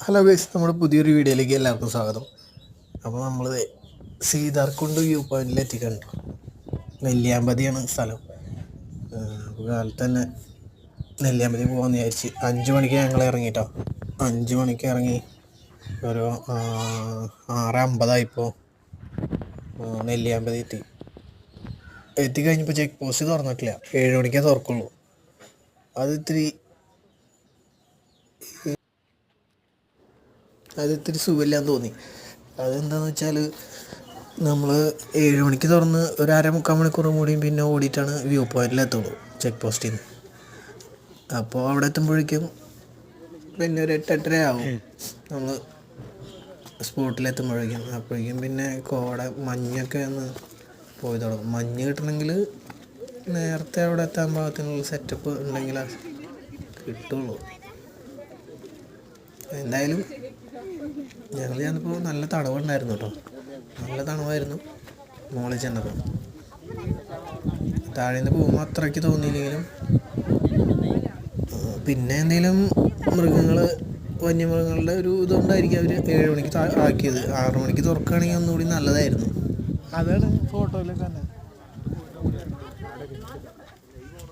Hello guys, നമ്മുടെ പുതിയൊരു വീഡിയോയിലേക്ക് എല്ലാവർക്കും സ്വാഗതം. അപ്പോൾ നമ്മൾ സീതാർകുണ്ട് വ്യൂ പോയിന്റിൽ എത്തിക്കണ്ടോ. നെല്ലിയാമ്പതിയാണ് സ്ഥലം. അപ്പോൾ കാലത്ത് തന്നെ നെല്ലിയാമ്പതി പോകാമെന്ന് വിചാരിച്ച് 5 മണിക്ക് ഞങ്ങൾ ഇറങ്ങിയിട്ടോ. 5 മണിക്ക് ഇറങ്ങി ഒരു 6:50 നെല്ലിയാമ്പതി എത്തിക്കഴിഞ്ഞപ്പോൾ ചെക്ക് പോസ്റ്റ് തുറന്നിട്ടില്ല. 7 മണിക്കേ തുറക്കുള്ളൂ. അതിത്തിരി സുഖമില്ലാന്ന് തോന്നി. അതെന്താണെന്ന് വെച്ചാൽ നമ്മൾ 7 മണിക്ക് തുറന്ന് ഒരു 3/4 മണിക്കൂർ കൂടിയും പിന്നെ ഓടിയിട്ടാണ് വ്യൂ പോയിന്റിലെത്തുള്ളൂ ചെക്ക് പോസ്റ്റിൽ നിന്ന്. അപ്പോൾ അവിടെ എത്തുമ്പോഴേക്കും പിന്നെ ഒരു 8-8:30 ആവും നമ്മൾ സ്പോട്ടിലെത്തുമ്പോഴേക്കും. അപ്പോഴേക്കും പിന്നെ മഞ്ഞൊക്കെ ഒന്ന് പോയി തുടങ്ങും. മഞ്ഞ് കിട്ടണമെങ്കിൽ നേരത്തെ അവിടെ എത്താൻ പാകത്തിനുള്ള സെറ്റപ്പ് ഉണ്ടെങ്കിൽ കിട്ടുള്ളൂ. എന്തായാലും ഞങ്ങൾ ചെന്നപ്പോൾ നല്ല തണവുണ്ടായിരുന്നു കേട്ടോ. നല്ല തണവായിരുന്നു മുകളിൽ ചെന്നപ്പോൾ. താഴെ നിന്ന് പോകുമ്പോൾ അത്രയ്ക്ക് തോന്നിയില്ലെങ്കിലും പിന്നെ എന്തെങ്കിലും വന്യമൃഗങ്ങളുടെ ഒരു ഇതുകൊണ്ടായിരിക്കും അവർ 7 മണിക്ക് ആക്കിയത്. 6 മണിക്ക് തുറക്കുകയാണെങ്കിൽ ഒന്നുകൂടി നല്ലതായിരുന്നു. അതാണ് ഫോട്ടോയിലൊക്കെ തന്നെ.